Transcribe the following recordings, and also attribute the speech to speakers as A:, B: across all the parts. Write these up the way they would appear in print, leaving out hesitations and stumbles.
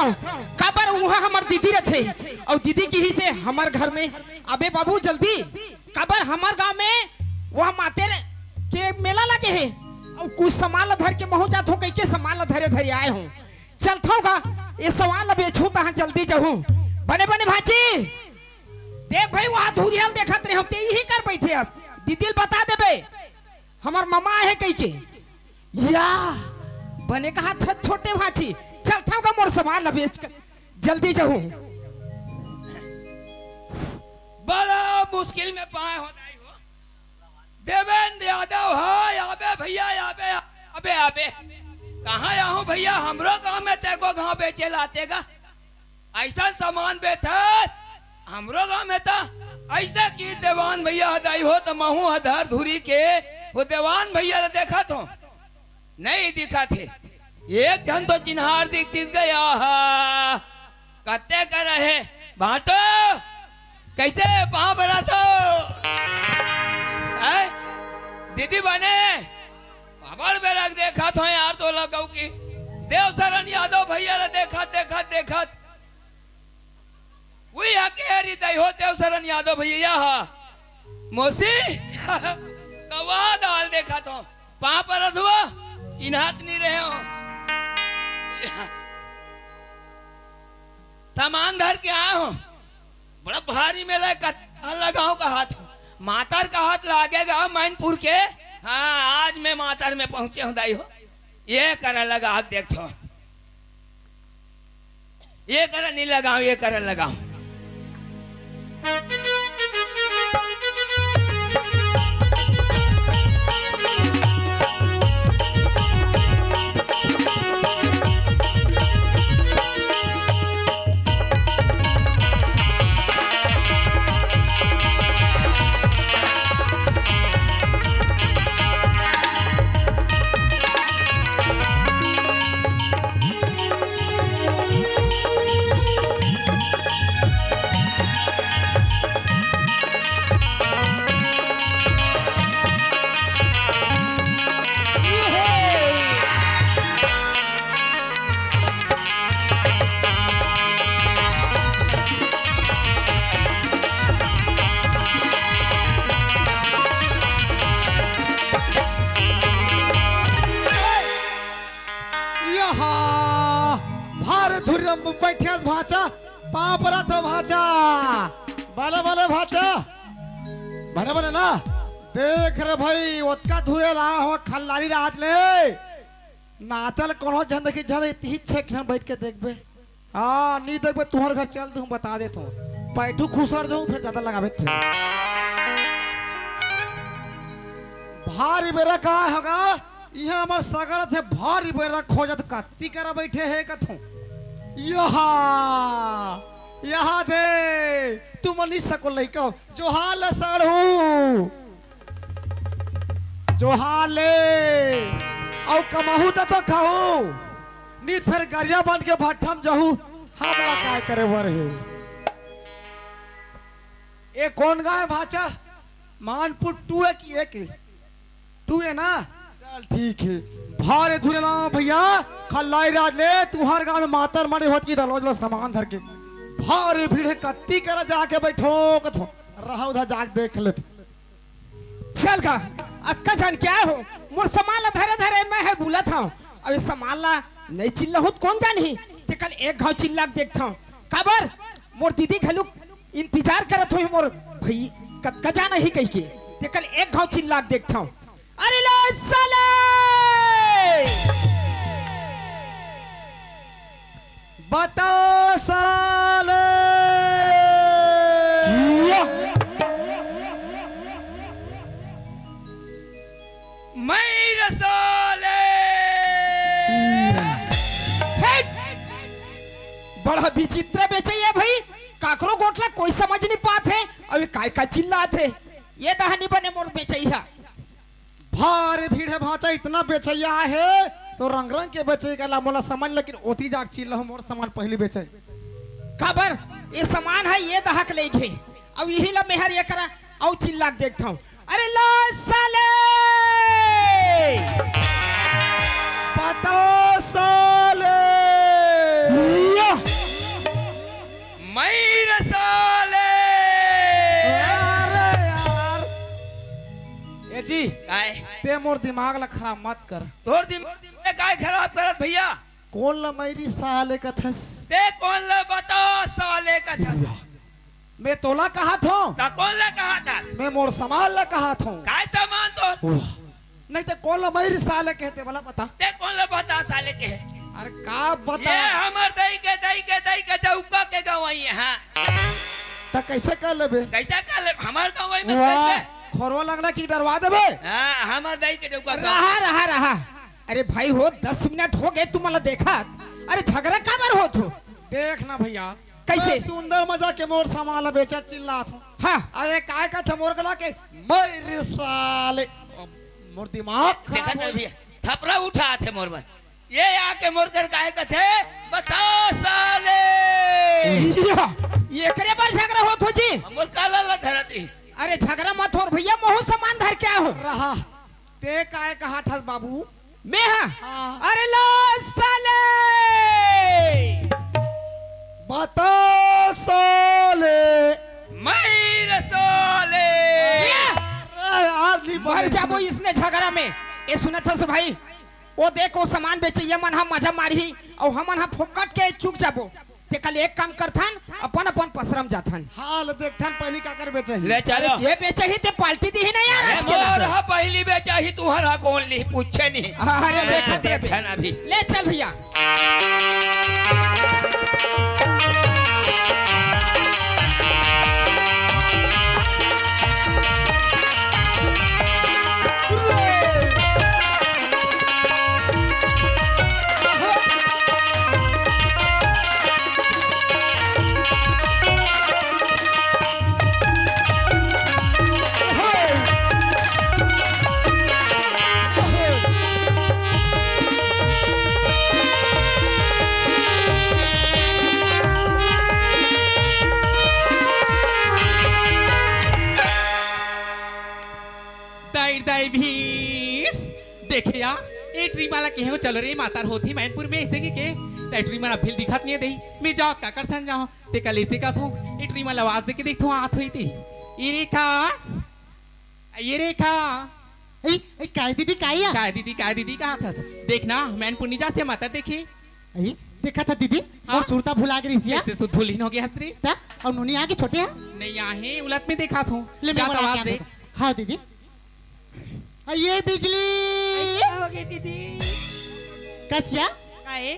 A: हूँ काबर वहाँ हमार दीदी रहते और दीदी की ही से हमार घर में अबे बाबू जल्दी काबर हमार गांव में वहाँ माते के मेला लगे है और कुछ सामान धर के महू जात हो कई के सामान धरे धरे आए हूँ चलता हूँ ये सामान बेचू तो जल्दी जाऊँ बने बने भाजी देख भाई वहाँ धूरियल देखत रहे होते यही कर बैठे दीदी बता देबे हमार मामा है कई के या बने कहा छोटे भाजी चलता हूँ मोर सामान बेच कर जल्दी जाऊँ
B: बड़ा मुश्किल में पाए हो देवेंद्र यादव है आबे भैया आबे आबे आबे कहाँ आऊँ भैया हमरो गांव में तेको गांव बेचे लातेगा ऐसा सामान बेचस हमरो गांव में था ऐसा की देवान भैया हदाई हो तो महू हधार धुरी के वो देवान भैया देखा तो नहीं दिखा थे एक जन तो चिन्हार दिखतीस गया कत्ते कर रहे बाटो कैसे वहां भरा तो दीदी बने अबर बेरक देखा था यार तो लगाऊ की देव सरन यादव भैया देखा देखा देखा वही हकेरी दई हो देव सरन यादव भैया मोसी कवा दाल देखा था पा पर हुआ इन्हात नहीं रहे हो सामान धर के आया हूँ बड़ा भारी मेला लगाऊ का हाथ मातर का हाथ लागेगा मैनपुर के हाँ आज मैं मातर में पहुंचे हूँ दाई हो ये कर लगा हाथ देखो ये कर नहीं लगाऊ ये कर लगाऊ
C: बैठियास भाचा पापरा तो भाचा बाले बाले भाचा बने बने ना देख रे भाई ओतका धुरे ला हो खल्लारी रात ले नाचल कोनो जन देखी जन इतनी सेक्शन बैठ के देखबे हां नहीं देखबे तुम्हारे घर चल दूं बता दे तू पैठू खुसर जाऊं फिर ज्यादा लगाबे फिर भारी बेरा का होगा यहां हमर सागर थे भारी बेरा खोजत कत्ती करा बैठे है कथू यहाँ दे तुम नहीं सको लइका जो हाल साढ़ू जो हाले और कमाहू तो खाऊ नी फिर गरिया बन के भट्ठम जाहू हमरा काय करे वर है ए कौन गाय भाचा मानपुर 2 है कि 1 2 है ना चल ठीक है भारे धुरे ला भैया खल्लाई राज ले तुम्हारे गांव में मातर मारे होत की रोज लो सामान धर के भारे भीड़ कत्ती कर जाके बैठो कथो रहा उधर जाके देख ले
A: चल का अक्का जान क्या हो मोर सामान ला धरे धरे मैं है भूला था अब ये सामान ला नहीं चिल्ला होत कौन जानी ते कल एक घाव चिल्ला देखता हूँ खबर मोर दीदी घलू इंतजार करत हो मोर भाई कत्का जाना ही कही के ते कल एक घाव चिल्ला देखता हूँ अरे लो साले
C: बता साले
B: मैं रसाले
A: बड़ा विचित्र बेचैया भाई काकरो गोटला कोई समझ नहीं पात है अभी काय का चिल्लात है ये दहनी बने मोर बेचैया
C: भारे भीड़ है भाचा इतना बेचैया है तो रंग रंग के बेचे का मोला समझ लेकिन ओती जाग चिल्ला मोर सामान पहली बेचे
A: खबर ये सामान है ये दहक ले घे अब यही ला मेहर ये करा और चिल्ला देखता हूँ अरे लो साले
C: पता साले
B: मईर साले
C: अरे यार ए जी
B: काय
C: ते मोर दिमाग ला खराब मत कर।
B: तोर दिमाग काय खराब करत भैया
C: कौन ला मेरी साले कथस
B: ते कौन ले बता साले का था
C: मैं तोला कहा था
B: ता कौन ले कहा था
C: मैं मोर समाल ला कहा था
B: काय सामान तो
C: नहीं तो कौन ला मेरी साले कहते बोला पता।
B: ते कौन ले बता साले के
C: अरे का बता
B: ये हमर दई के डौका के गवाई हां
C: तो कैसे कर लेबे
B: कैसा कर ले हमार गवाई में
C: वाह
B: कैसे
C: खोरवा लगना की डरवा देबे।
B: हां हमर दई के डौका
A: रहा रहा रहा अरे भाई हो 10 मिनट हो गए तुम्हाला देखा अरे झगड़ा का बार हो तू
C: देख ना भैया
A: कैसे?
C: मैं सुंदर मजा के मोर सामान बेचा चिल्ला था।
A: हाँ
C: अरे काय का था मोर गला के मेरे साले मोर दिमाग
B: देखा
C: खराब
B: ना
C: हो
B: भैया थपड़ा उठा थे मोर पर ये आके मोर कर काहे का थे बता साले
A: ये करे बार झगड़ा हो तो जी
B: मोर काला ला धरत रही
A: अरे झगड़ा मत हो भैया मोह सामान धर क्या हो
C: रहा ते काय कहा था बाबू
A: मैं हाँ
C: हाँ।
A: अरे लो साले
C: बता साले
B: मईर साले
C: अरे यार नहीं
A: मर जाबो इसने झगड़ा में ये सुना था भाई वो देखो सामान बेचे ये मन हम मजा मारी और हम हम फोकट के चुक जाबो ते कल एक काम करथन अपन अपन पसरम जाथन
C: हाल देखथन पहली का कर बेचे
B: ले चलो
A: ये बेचे ही ते पाल्टी दी ही नहीं यार आज के
B: मोर
A: लफड़े।
B: हा पहली बेचा ही तुहरा कौन ली पूछे नहीं
A: अरे देखा तेरे पे।
B: देखन अभी
A: ले चल भैया
D: दाई दाई भीर देखे यार ए ट्री माला के हो चलो रे मातार होती मैनपुर में ऐसे की के ते ट्री माला फिर दिखत नहीं दई मैं जाओ का कर सन जाओ ते कल ऐसे का थो ए ट्री माला आवाज दे के देखो आत हुई थी ये रेखा
E: ए काय दीदी काय या
D: काय दीदी कहा था देखना मैनपुर नीचा से मातार देखी
E: ए देखा था दीदी
D: हाँ?
E: और सुरता भुला गई सिया
D: ऐसे सुध भूलिन हो गया हसरी
E: ता और नुनी आगे छोटे हैं
D: नहीं यहाँ उलट में देखा थो
E: ले मैं
D: जात
E: बड़ा
D: आवाज
E: क्या
D: दे
E: देखा। हाँ दीदी ये बिजली
A: होगी दीदी
E: कसिया
A: काहे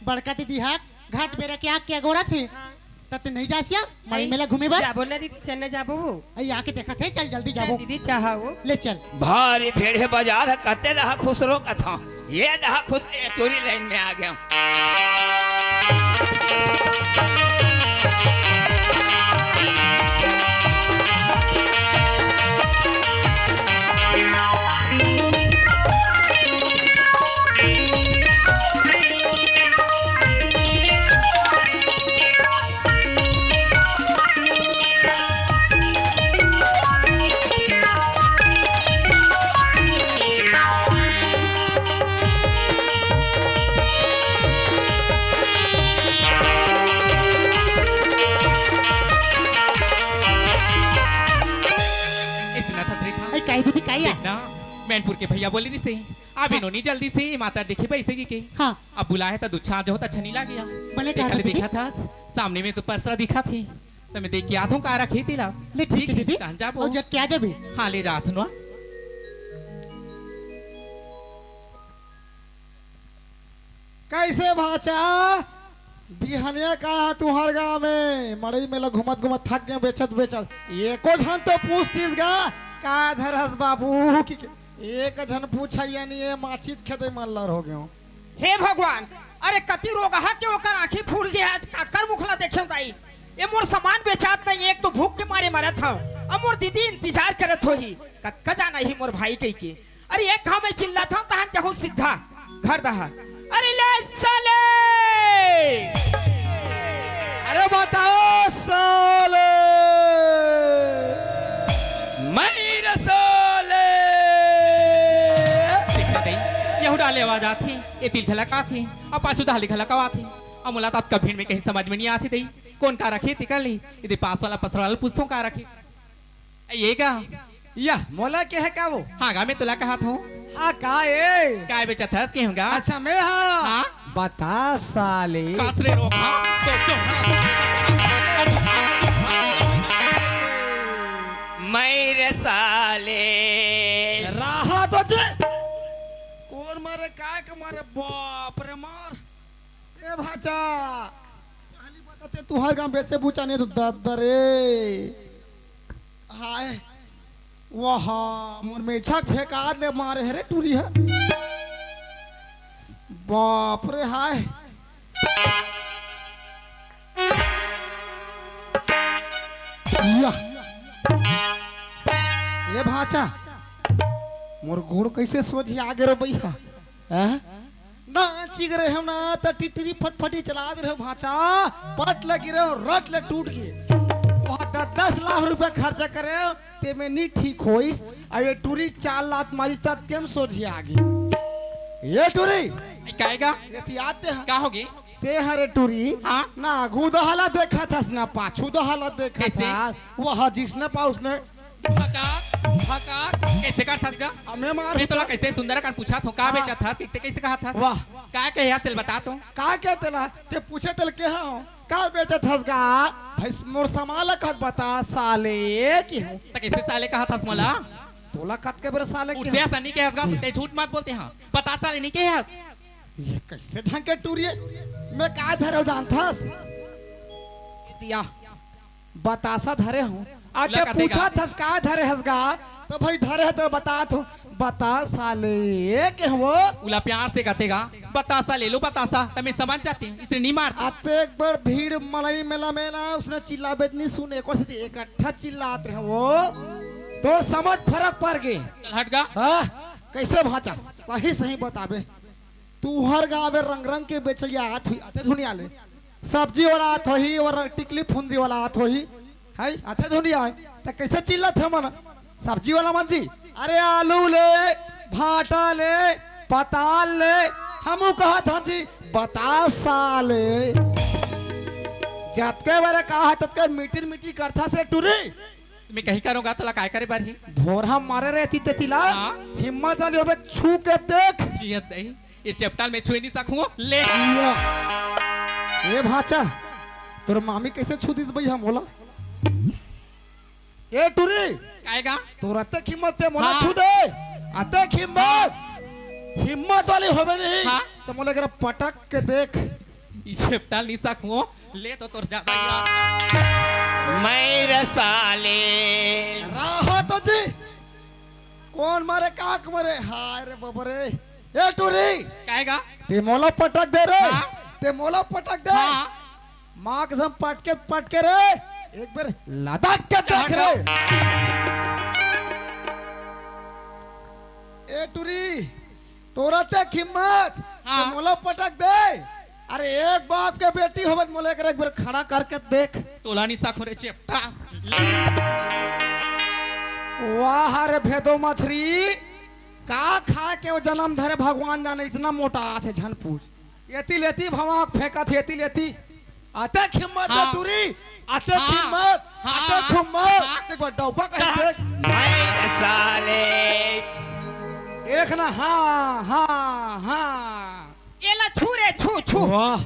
E: बड़का दीदी हा घाट बेरा के आग क्या गोरा थे तत नहीं जासिया मई मेला घूमे बा
F: जाबो ना दीदी चलने जाबो वो
E: आई आके देखा थे चल जल्दी जाबो
F: दीदी चाहा वो
E: ले चल
B: भारी भेड़े बाजार है कते रहा खुसरो का था ये रहा खुद चोरी लाइन में आ गया
D: इतना था रेखा
E: आई काय दीदी काय या
D: देखना मैनपुर के भैया बोले नहीं सही अब इन्होंने जल्दी से माता देखे पैसे की
E: हाँ
D: अब बुलाया था दुच्छा जो अच्छा नहीं लग गया
E: भले कहा
D: देखा
E: था दीदी।
D: देखा था सामने में तो परसरा दिखा थी तो मैं देख के आता हूँ कहा रखी थी ला
E: ले ठीक है दीदी
D: कहाँ जा
E: और जब क्या जबी
D: हाँ ले जा ना
C: कैसे भाचा बिहनिया कहा तुहार गाँव में मड़ई मेला घुमत घुमत थक गए बेचत बेचत एको झन तो पूछतीस गा का धरस बाबू की एक झन पूछा यानी ये माचिस खेते मल्लर हो गयो
A: हे भगवान अरे कति रोग हा के ओकर आंखी फूट गया आज काकर मुखला देखे दाई ये मोर सामान बेचात नहीं एक तो भूख के मारे मरत हूं अब मोर दीदी इंतजार करत होही कक्का जाना ही मोर भाई कह के अरे एक घाव में चिल्लात हूं तहन जाहूं सीधा घर दहा अरे ले साले
C: अरे बताओ साले
B: मईर साले
D: यहू डाले आवाज आती ये दिल धलका थी अब पाछू डाली धलका थी अब मुलाकात का भीड़ में कहीं समझ में नहीं आती थी कौन का रखे टिका ली इधर पास वाला पसरा वाला पूछता हूँ का रखे ये का
C: या मोला के है का वो?
D: हाँ गा मैं तुला कहा था
C: हाँ का ए?
D: काय बेचा था के होगा
C: अच्छा मैं हाँ
D: हाँ
C: बता साले
D: कासरे रोका
B: मेरे साले
C: राहा तो जे कौन मारे काय के मारे बाप रे मार ए भाचा पहली बताते तुहार गांव बेचे पूछा नहीं तो दरे हाय वाह मोर में छक फेंका ले मारे है रे टूरी है बाप रे हाय या ये भाचा मोर गोड़ कैसे सोझी आगे रो भैया ना चिग रहे हम ना त टिटरी फटफटी चला दे रहे भाचा पट लगी रहे रट ले टूट गए वहाँ 10 लाख रुपया खर्चा करे ते में नहीं ठीक होइस अब ये टूरी 4 लाख मारी तब केम सोझी आगे ये टूरी
D: काएगा
C: ये आते हैं
D: का होगी
C: ते हरे टूरी
D: हाँ?
C: ना गुदहाला देखा था ना पाछू दहाला देखा
D: कैसे?
C: था वह जिसने पा उसने
D: भका भका कैसे का था
C: हमें मार
D: मैं तोला कैसे सुंदर का पूछा था का बेचा था कैसे कहा था
C: वाह
D: का कहे तेल बता तो
C: का के तेला ते पूछे तेल के हो का बेचे थसगा भाई मोर समाल कत बता साले की हो
D: तो कैसे साले कहा था मला
C: तोला कत के बर साले की
D: उससे ऐसा नहीं कहे हंसगा ते झूठ मत बोलते हैं बता साले नहीं कहे हंस
C: ये कैसे ढंग के टूरिए मैं का धरे जानथस दिया बतासा धरे हूं आके
D: लगा देगा।
C: पूछा थस का धरे हसगा तो भाई धरे है तो बता तो बता साले के हो
D: उला प्यार से कहतेगा बतासा ले लो बतासा तो मैं समझ जाती हूँ इसलिए नहीं मारता
C: आते एक बार भीड़ मलाई मेला में ना उसने चिल्ला बेचनी सुन एक और से इकट्ठा चिल्लाते रहे वो तो समझ फर्क पड़ गए
D: चल हट गा
C: हाँ कैसे भाचा सही सही बताबे तू हर गाँव में रंग रंग के बेचलिया हाथ हुई आते धुनिया ले सब्जी वाला हाथ होही और टिकली फुंदी वाला हाथ होही है आते धुनिया है तो कैसे चिल्लत है मन सब्जी वाला मन जी अरे आलू ले भाटा ले पताल ले हमू कहा था जी बतासा ले जतके बारे कहा ततके मीटर मीटर करता से टूरी
D: मैं कहीं करूंगा तो काय करे बार ही
C: भोरा मारे रहती तेतिला
D: हाँ।
C: हिम्मत वाली होबे छू के देख
D: जियत नहीं ये चपटाल में छुए नहीं सकूंगा ले
C: ए भाचा तोर मामी कैसे छू दी भई हम बोला ए टूरी
D: काएगा
C: तोर अते हिम्मत ते मोला
D: हाँ।
C: छू दे अते हिम्मत हिम्मत वाली होबे नहीं
D: हाँ।
C: तो मोला करा पटक के देख
D: ये चपटाल नहीं सकूंगा ले तो तोर ज्यादा यार
B: मेरे साले
C: राहो तो जी कौन मारे काक मारे हाय रे बाबा रे ए टूरी
D: काएगा
C: ते मोला पटक दे रे
D: हाँ।
C: ते मोला पटक दे
D: हाँ
C: माँ कसम पटके रे एक बार लदक के देख रे ए टूरी तोरा ते हिम्मत
D: हाँ।
C: ते मोला पटक दे अरे एक बाप के बेटी होबत मोला एक बार खड़ा करके देख
D: तोला नहीं सकूं रे चपटा
C: वाह रे भेदो मछली का खा के वो जन्म धरे भगवान जाने इतना मोटा आथे झनपुर एती लेती भवा फेंका थे एती लेती आते हिम्मत
D: हाँ।
C: टूरी आते
D: हाँ।
C: हिम्मत
D: हाँ।
C: आते हिम्मत एक बार डौपा कह देख
B: मेरे साले
C: एक ना हाँ हाँ हाँ
A: एला छू रे छू छू
C: वाह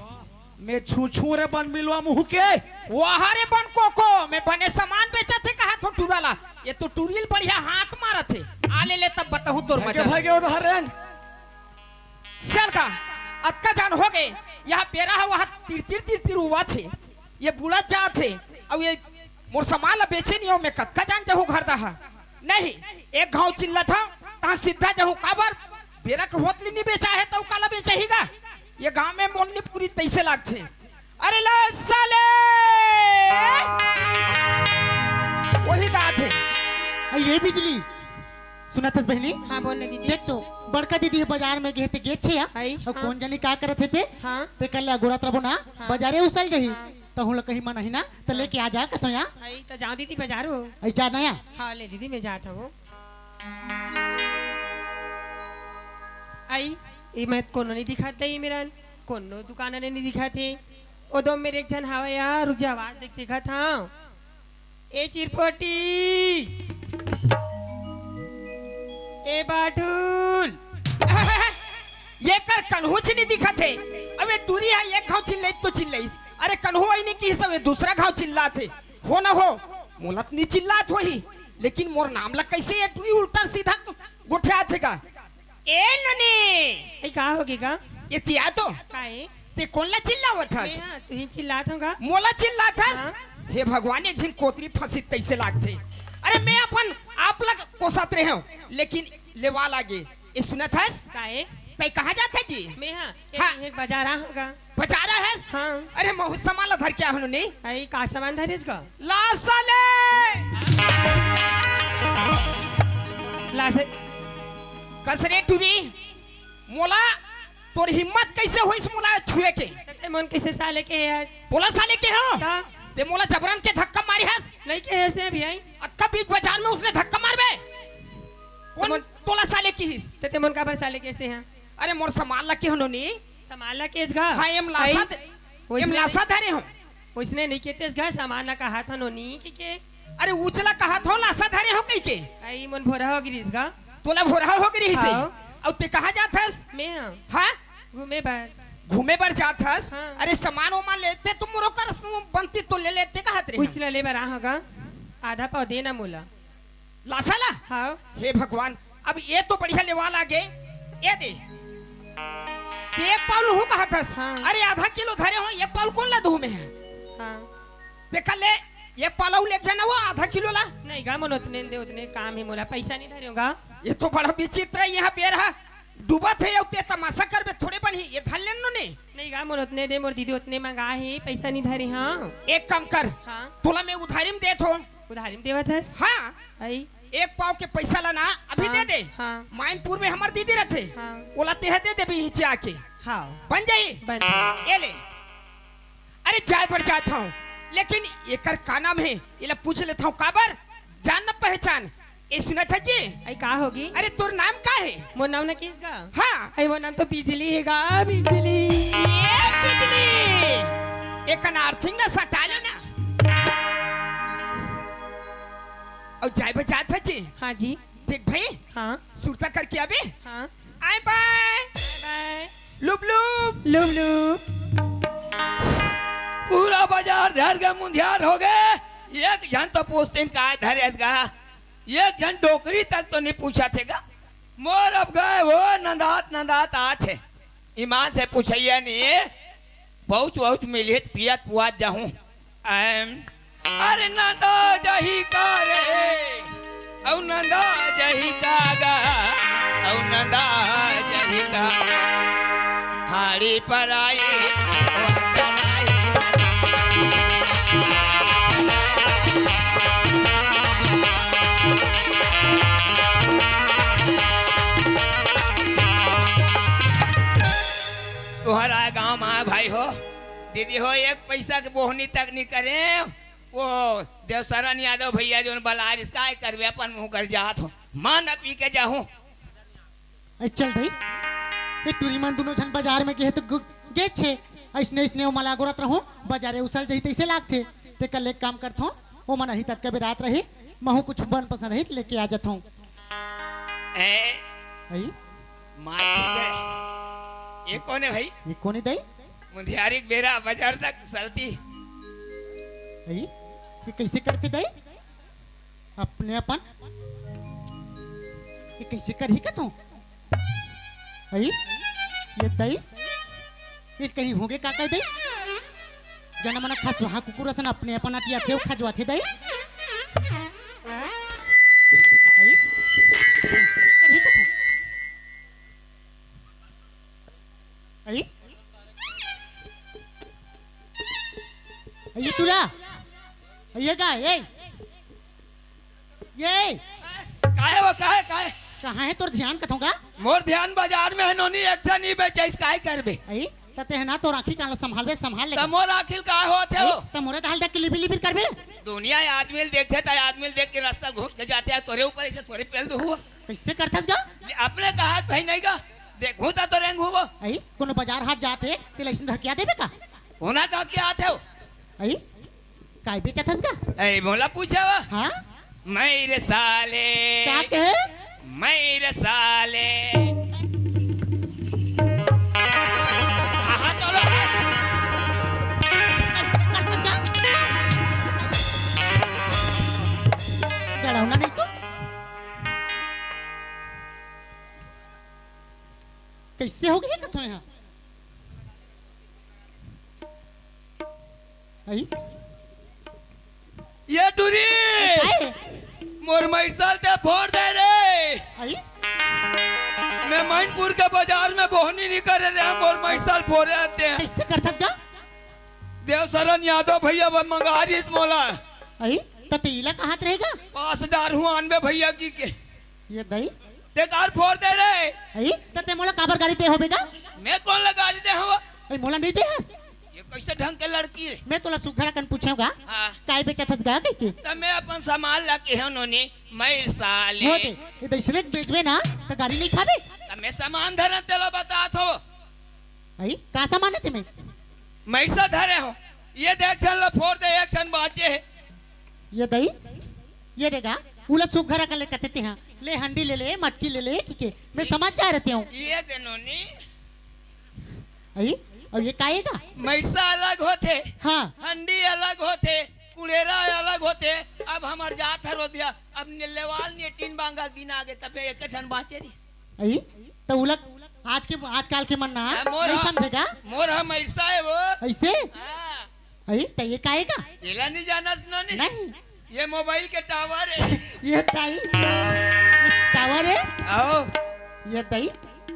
C: मैं छू छू रे बन मिलवा मुँह के
A: वहाँ रे बन को मैं बने सामान बेचा थे कहा तो टूराला ये तो टूरियल बढ़िया हाथ मारा थे आले ले तब बताऊं तोर
C: भागे
A: मजा
C: भागे उधर रंग
A: चल का अक्का जान हो गए यहाँ पेरा है वहाँ तिर हुआ थे ये बुढ़ा जा थे अब ये मोर सामान बेचे नहीं हो मैं कक्का जान जाऊँ घर दहा नहीं एक गाँव चिल्ला था तहाँ सीधा जाऊँ काबर बेरा के होतली नहीं बेचा है तो काला बेचा ही गा ये गांव में मोलनी पूरी तैसे लागते अरे ला साले वही बात है
E: और ये बिजली सुना थस बहनी
F: हाँ बोलने दीदी
E: देख तो बड़का दीदी बाजार में गए थे गेट छे या
F: आई,
E: और
F: हाँ।
E: कौन जानी का करत थे
F: हाँ।
E: ते कल गोरा तरबो ना
F: हाँ।
E: बाजारे उसल जही
F: हाँ।
E: तो हम लोग कहीं मन ही ना तो लेके आ जा कतो या
F: आई तो जाओ दीदी बाजार हो
E: आई जा ना या
F: हाँ ले दीदी मैं जाता हूँ आई ये मैं कोनो नहीं दिखाते ही मेरा कोनो दुकान ने नहीं दिखाते ओ दो मेरे एक जन हवा यार रुक जा आवाज देख देखा था ए चिरपोटी ए बाठुल
A: ये कर कन्हू छी नहीं दिखा थे अबे दूरी है एक घाव चिल्लाई तो चिल्लाई अरे कन्हू आई नहीं की सब दूसरा घाव चिल्ला थे हो ना हो मोलत नहीं चिल्लात वही लेकिन मोर नाम ला कैसे ये टूरी उल्टा सीधा गुठिया थे का ए ननी
F: ए का होगी का
A: ये तिया तो
F: काहे
A: ते कौन ला चिल्लावत था
F: मैं हाँ तू ही चिल्लात होगा
A: मोला चिल्ला था
F: हाँ।
A: हे भगवान ये झिन कोतरी फंसी तैसे लागते अरे मैं अपन आप लग कोसात रहे हूँ लेकिन लेवा लागे ये सुना था
F: काहे
A: तै कहाँ जाते जी
F: मैं हाँ
A: हाँ।
F: एक बाजार होगा
A: बचारा है
F: हाँ
A: अरे महू सामान ला धर क्या हनु नहीं
F: आई का सामान धरेज का
A: ला साले
F: ला से
A: कसरे टूरी मोला तोर हिम्मत कैसे हुई इस मोला छुए के
F: ते मन कैसे साले के है आज
A: बोला साले के हो
F: का
A: ते मोला जबरन के धक्का मारी हस
F: नहीं के ऐसे भी आई
A: अक्का बीच बाजार में उसने धक्का मार बे कौन तोला साले की हिस
F: ते मन का पर साले के ऐसे हैं
A: अरे मोर सामान ला के हनु नहीं
F: समाला केस घा
A: हाँ एम लासा धरे हो
F: उसने नहीं केतेस घा सामान का हाथ नोनी के
A: अरे उचला कहा था लासा धरे हो कई के
F: आई मन भोरा हो गिरीस घा
A: तोला भोरा हो गई से
F: हाँ।
A: अब ते कहा जात हस
F: मैं हाँ
A: हाँ
F: घूमे बार
A: घूमे बर जात हस
F: हाँ।
A: अरे सामान वामान लेते तुम मोरो कर बनती तो ले लेते कहत रहे
F: कुछ ले बार होगा आधा पाव देना मोला
A: लासा ला
F: हाँ
A: हे भगवान अब ये तो बढ़िया लेवा लागे ये दे ते एक पाउल हो कहत हस
F: हाँ।
A: अरे आधा किलो धरे हो एक पाउल कौन ला दू में है
F: हाँ
A: देखा ले एक पालाऊ ले जाना वो आधा किलो ला
F: नहीं गा मन उतने दे उतने काम ही मोला पैसा नहीं धरे होगा
A: ये तो बड़ा विचित्र है यहाँ पे रहा डूबा थे या ते तमाशा कर बे थोड़े बन ही ये धर लेनो ने
F: नहीं गा मन उतने दे मोर दीदी उतने मंगा है पैसा नहीं धरे हाँ
A: एक काम कर
F: हाँ
A: तोला मैं उधारी में देत हो
F: उधारी में देवत हस
A: हाँ
F: आई
A: एक पाव के पैसा लाना अभी
F: हाँ,
A: दे दे
F: हाँ।
A: माइनपुर में हमार दीदी रहते
F: हाँ।
A: बोला तेह दे दे भी नीचे आके
F: हाँ
A: बन जाई
F: बन
A: ये ले अरे जाए बढ़ जाता हूँ लेकिन ये कर का नाम है ये ला पूछ लेता हूँ काबर जान न पहचान ये सुना था जी
F: आई का होगी
A: अरे तोर नाम का है
F: मोर नाम ना किस गा
A: हाँ
F: आई मोर नाम तो बिजली है गा बिजली
A: ये बिजली एक अनार्थिंग ना सटा लो ना और जाए बजा था जी
F: हाँ जी
A: देख भाई
F: हाँ
A: सुरता करके अबे
F: हाँ
A: आए बाय
F: बाय
A: लुप लुप
F: लुम लुम
B: पूरा बाजार धर के मुंधियार हो गए एक जन तो पूछते का धरे गा एक जन डोकरी तक तो नहीं पूछा थे गा मोर अब गए वो नंदात नंदात आज है ईमान से पूछिए नहीं पहुँच वहुच मिले पियत पुआत जाऊं अरे नंदा जही का रे औ नंदा जही का गा औ नंदा जही का हाड़ी पर आए तुम्हारा गांव में भाई हो दीदी हो एक पैसा के बोहनी तक नहीं करे वो देवसरन यादव भैया जो बलार इसका करवे अपन मुंह कर जात हो मां न पी के जाऊं
E: चल भाई ये टूरी मन दोनों जन बाजार में गए तो गे छे ऐसने ऐसने मला गोरत रहूं बाजारे उसल जही तैसे लागथे ते कल एक काम करथो ओ मन ही तक के रात रही महू कुछ बन पसंद रही लेके आ जथो
B: ए
E: आई
B: मार ठीक है ये कौन है भाई
E: ये कोनी दई
B: मुंधियारी बेरा बाजार तक चलती
E: आई ये कैसे करते दई अपने अपन ये कैसे कर ही कथो आई ये दई ये कहीं होगे का कह दई जना मना खास वहां कुकुर सन अपने अपन अटिया थे खजवा थे दई आई कर ही कथो आई ये टूरा ये का ये
B: काहे वो काहे काहे
E: कहाँ है तोर ध्यान कथोगा
B: मोर ध्यान बाजार में है नोनी अच्छा नहीं बेचे इस काहे करबे
E: आई तते है ना तो राखी काला संभालबे संभाल ले
B: तमोर आखिर काहे होते हो
E: त मोरे दाल देख के लिबी लिबी करबे
B: दुनिया आदमी देखते ता आदमी देख के रास्ता घुस के जाते हैं तोरे ऊपर ऐसे तोरे पेल दो हुआ
E: कैसे करथस गा
B: अपने कहा भाई नहीं का देखूं ता तो रेंग हुआ
E: आई कोनो बाजार हाट जाते ते लइसन धकिया देबे का
B: होना तो क्या आते हो
E: आई काय बेचत हस का
B: ए मोला पूछा वा
E: हाँ
B: मेरे साले
E: क्या कहे
B: मेरे साले कहाँ चलो
E: डरावना नहीं तो कैसे हो गई कथो यहाँ आई
B: ये टूरी
E: काय
B: मोर मैसाल ते फोड़ दे रे
E: आई
B: मैं मैनपुर के बाजार में बोहनी नहीं कर रहे हैं मोर मैसाल फोड़े आते हैं
E: कैसे करथस का
B: देवसरन यादव भैया वो मंगा रही इस मोला
E: आई तो तेला कहाँ रहेगा
B: पास डार हूँ अनबे भैया की के
E: ये दही
B: ते कार फोड़ दे रे
E: आई तो ते मोला काबर गाड़ी दे होबेगा
B: मैं कौन लगा रही दे हवा
E: आई मोला नहीं दे हस
B: ये कैसे ढंग के लड़की रे
E: मैं तोला सुघरा कन पूछेगा
B: हाँ
E: काय बेचत हस गा के
B: तब मैं अपन सामान ला के है उन्होंने मेरे साले
E: हो दे ये दसले बेचबे ना तो गाड़ी नहीं खाबे
B: तब मैं सामान धरन तेला बता थो
E: आई का सामान है तुम्हें
B: मैसा धरे हो ये देख चल लो फोड़ दे एक सन बाचे है
E: ये दही ये देगा उला सुघरा कर ले कहते हैं ले हंडी ले ले मटकी ले ले ठीक है मैं समझ जा रहती हूँ
B: ये देनोनी
E: आई और ये काएगा
B: मैसा अलग होते
E: हाँ
B: हंडी अलग होते कुड़ेरा अलग होते अब हमार जात हर हो दिया अब लेवाल ने तीन बांगा दिन आगे तब एक ठन बाचे रही
E: आई तो उलक आजकल के मन ना नहीं समझेगा
B: मोर हम ऐसा है वो
E: ऐसे
B: हाँ,
E: आई तो ये काएगा
B: येला नहीं जाना सुनो
E: नहीं
B: ये मोबाइल के टावर है
E: ये दही टावर है
B: आओ
E: ये दही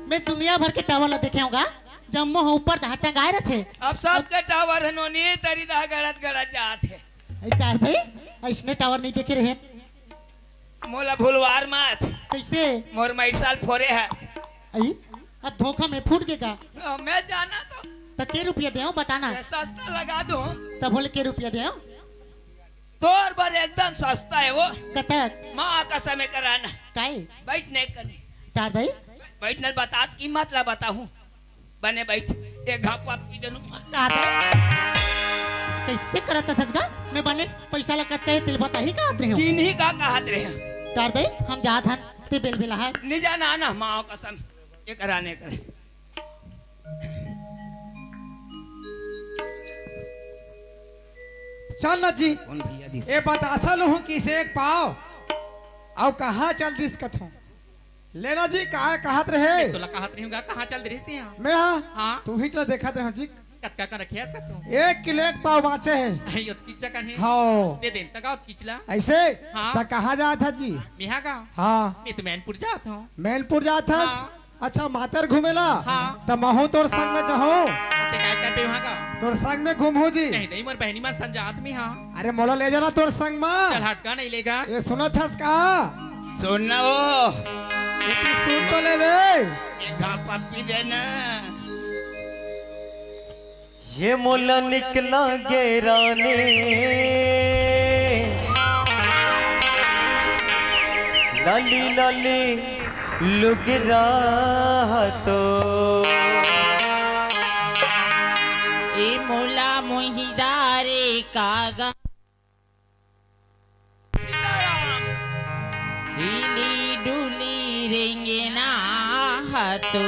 E: मैं दुनिया भर के टावर ला देखे होगा जम्मू ऊपर हटा गाय रखे
B: अब सबके टावर है नोनी तरी दा गड़त गड़त जात है
E: ऐसा दही ऐसने टावर नहीं देखे रहे
B: मोला भूलवार मत
E: कैसे
B: मोर मैसाल फोरे है
E: आई अब धोखा में फूट गएगा
B: मैं जाना तो
E: के रुपया दे बताना
B: मैं सस्ता लगा दूं
E: तब बोले के रुपया दे
B: तोर बार एकदम सस्ता है वो
E: कतक
B: माँ का समय कराना
E: काय
B: बैठ नहीं करनी
E: टार दही
B: बैठने बता कीमत ला बताऊं बने बैठ एक घाप आप पी जनू
E: कैसे करता था मैं बने पैसा लगत कहे तिल बता ही का आते हो
B: तीन ही का कहत रहे
E: टार दही हम जात हन ते बेल बेला है
B: नहीं जाना ना माँ कसम ये कराने करे
A: चल ना जी
B: कौन भैया दी
A: ए बतासा लूँ किसे एक पाव अब कहाँ चल दिस कथों लेना जी कहाँ कहत रहे
D: तोला कहत नहीं होगा कहाँ चल रही यहाँ
A: मैं हाँ
D: हाँ
A: तू ही चल देखत रहे जी
D: कतका का रखिया सब तू
A: 1 किलो एक पाव बाँचे है
D: यो किच्चा का है
A: हाँ
D: दे दे तका किचला
A: ऐसे
D: हाँ।
A: तो कहाँ जा था जी
D: मिहा का
A: हाँ
D: मैं तो मैनपुर जाता हूँ
A: मैनपुर जा था
D: हाँ।
A: अच्छा मातर घूमेला
D: हाँ।
A: तो महू तोर संग में जहो
D: ते काय काय पे वहाँ का
A: तोर संग में घूमू जी
D: नहीं नहीं मोर बहनी मां संजात में हाँ
A: अरे मोला ले जाना तोर संग
D: चल
A: में
D: हट का नहीं लेगा
A: ये सुना था का
B: सुनना वो
A: सुन तो ले ले
B: एक घाप आप पी देना
G: ये मोला निकला गेराने लाली लाली लुगरा तो
H: ए मोला मोहिदारे कागा हिली डुली रेंगे ना हाथो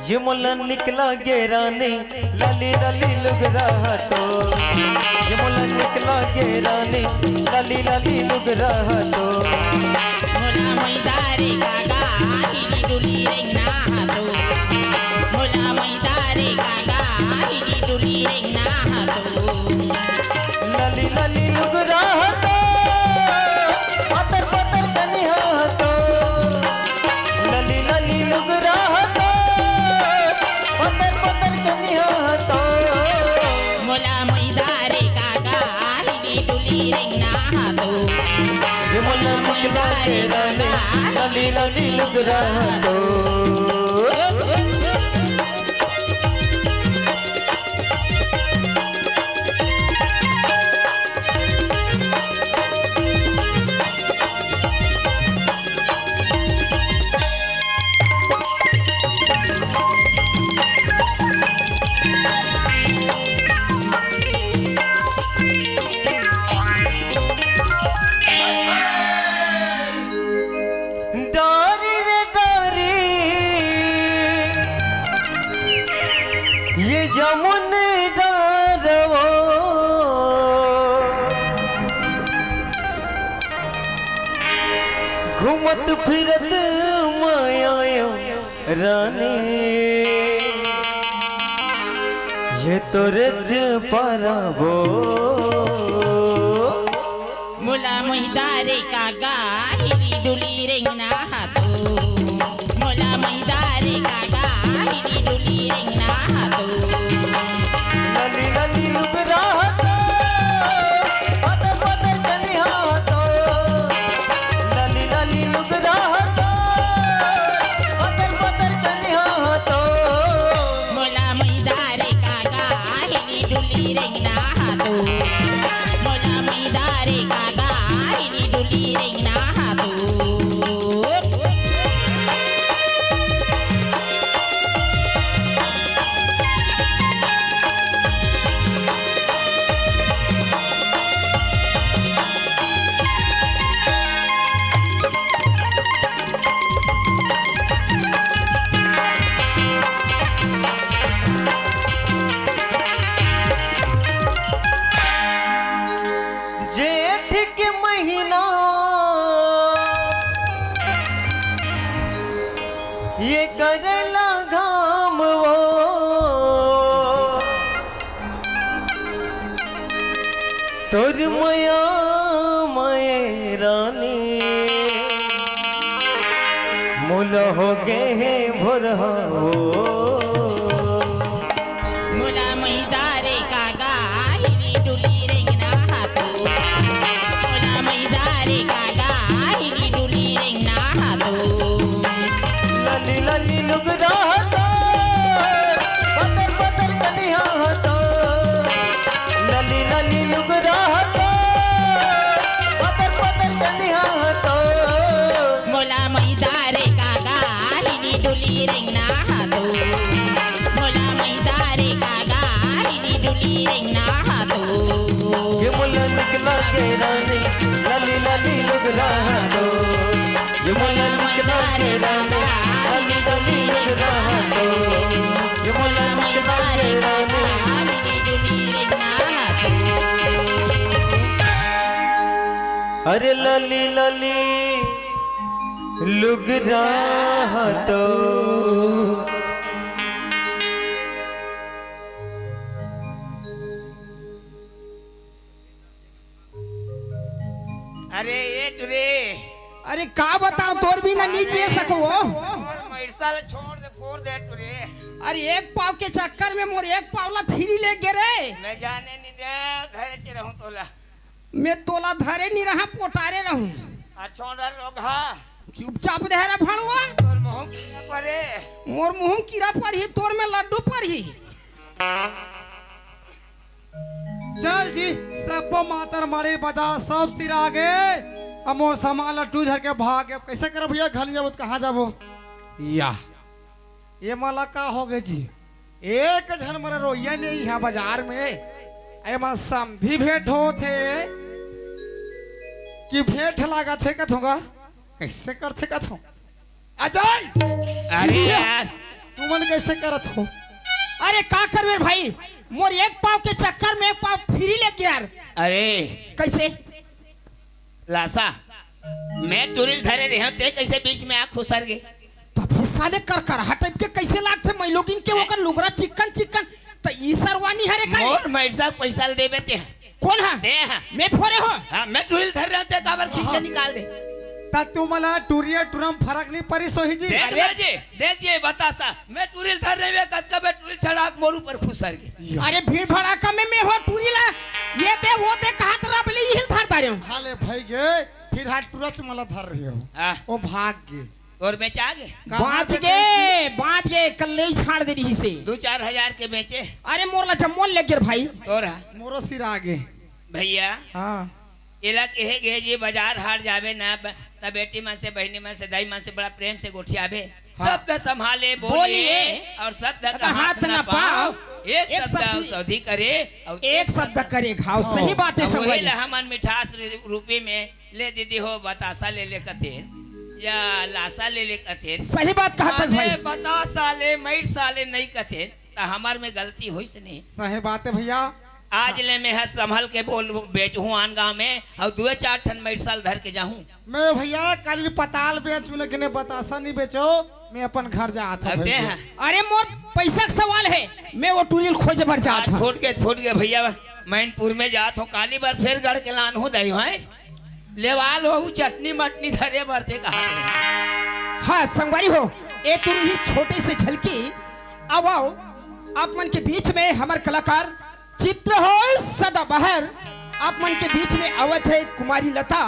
G: ये मोला निकला गेराने लाली लाली लुगरा तो ये मोला निकला गेराने लाली लाली लुगरा तो
H: मोला मोहिदारे कागा हिली डुली रेंगना हाथो मोला मोहिदारे कागा हिली डुली रेंगना हाथो
G: लाली लाली लुगरा तो पतर पतर कनिहा तो लाली लाली लुगरा तो पतर पतर कनिहा तो
H: मोला मोहिदारे कागा हिली डुली रेंगना हाथो
G: ये मोला निकला गेराने लाली लाली लुगरा तो घूमत फिरत माया रानी ये तो रज पाराबो
H: मुला महिदारे कागा हिरी डुली रेंगना हातो मुला महिदारे कागा हिरी डुली रेंगना हातो
G: लली लली लुगरा हातो पदर पदर कनिहा हातो लली लली लुगरा हातो पदर पदर कनिहा हातो
H: मुला महिदारे कागा हिरी डुली रेंगना हातो मुला महिदारे कागा हिरी डुली रेंगना हातो
G: जेठ के महीना ये करला घाम वो तोर मया मये रानी मुल हो गे भोरहा हो
H: मुला महिदारे कागा हिरी डुली रेंगना हातो मुला महिदारे कागा हिरी डुली रेंगना हातो
G: लली लली लुगरा हातो पदर पदर कनिहा हातो लली लली लुगरा हातो पदर पदर कनिहा हातो
H: मुला महिदारे कागा हिरी डुली रेंगना हातो मुला महिदारे कागा हिरी डुली रेंगना हातो
G: ये मुला निकला के रानी लली लली लुगरा हातो ये मुला निकला के रानी लली लली लुगरा हातो ये मुला निकला के रानी
H: हिरी डुली रेंगना हातो
G: अरे लली लली लुगरा हातो
B: अरे ये टुरे
A: अरे का बताओ तोर भी ना नी जे सको
B: और मरसाल छोड़ दे फोड़ दे टुरे
A: अरे एक पाव के चक्कर में मोर एक पावला फिरी ले गे रे
B: मैं जाने नहीं दे घर च रहूं तोला
A: मैं तोला धरे नहीं रहा पोटारे रहूं
B: आ छोड़ लोग हा
A: चुपचाप देहरा भणवा
B: तोर मुंह न परे
A: मोर मुंह कीड़ा पर ही तोर में लड्डू पर ही
C: चल जी सब मातर मरे बाजार सब सिरा गए अब मोर सामान लट्टू झर के भाग गए कैसे करो भैया घर जाबो कहाँ जाबो या ये मला का हो गए जी एक झन मरे रोइया नहीं यहाँ बाजार में एमा समधी भेंट हो थे कि भेंट लागा थे कथ होगा कैसे करते कथ हो अजय
B: अरे यार
C: तू मन कैसे करत हो
A: अरे का करबे भाई मोर एक पाव के चक्कर में एक पाव फ्री ले गया यार
B: अरे
A: कैसे
B: लासा मैं टुरिल धरे रहे ते कैसे बीच में आँख खुसर गए
A: तभी साले कर कर हटब के कैसे लागथे मैं लोग इनके ओकर लुगरा चिकन चिकन तो ई सरवानी हरे का
B: और मैसा पैसा देबे ते
A: कौन है
B: दे हा
A: मैं फोरे हो
B: हां मैं टुरिल धर रहे थे काबर खींच के निकाल दे
C: ता तू मला टूरिया टूरम फरक नहीं पड़ी सोही जी
B: देख जी बता सा मैं टुरिल धर रहे कद का मैं टुरिल छड़ाक मोर ऊपर खुसर गए
A: अरे भीड़ भड़ाका में मैं हो टूरीला ये दे वो दे कहा तरह बले हिल धर तारे
C: हाले भाई गए फिर हाथ तुरंत मला धर रही हो
B: हां
C: वो भाग गए
B: और बेचा गए
A: बाँच गए कल ले ही छाड़ दे रही से
B: 2-4 हजार के बेचे
A: अरे मोरला जम्मोन ले गिर भाई
B: और
C: मोरो सिर आगे
B: भैया
C: हाँ
B: इला कहे गए जी बाजार हाट जावे ना त बेटी मन से बहनी मन से दाई मन से बड़ा प्रेम से गोठियाबे सब का संभाले बोलिए और सब का हाथ ना पाओ एक शब्द औषधि करे और
A: एक शब्द करे घाव सही बात है सब
B: वही हमन मिठास रूपी में ले दीदी हो बतासा ले ले कथेन या लासा ले ले कथेन
A: सही बात कहा था भाई
B: बतासा ले मैर साले नहीं कथेन त हमार में गलती होई से नहीं
C: सही बात है भैया
B: आज ले मैं है संभल के बोल बेचूं आन गाँव में और 2-4 ठन मरसल धर के जाऊं।
C: मैं भैया कल पताल बेच लेकिन बतासा नहीं बेचो, मैं अपन घर जाता हूँ
B: अते हैं
A: अरे मोर पैसा का सवाल है, मैं वो टूरिल खोजे भर जात
B: आज
A: हूँ।
B: फूट के भैया मैनपुर में जात हो काली बार फिर गढ़ के लान हो दई है लेवाल हो चटनी मटनी धरे भरते कहा।
A: हाँ संगवारी हो, ए तुम ही छोटे से झलकी अब आओ आप मन के बीच में हमारे कलाकार चित्र हो सदा बहर आप मन के बीच में अवध है कुमारी लता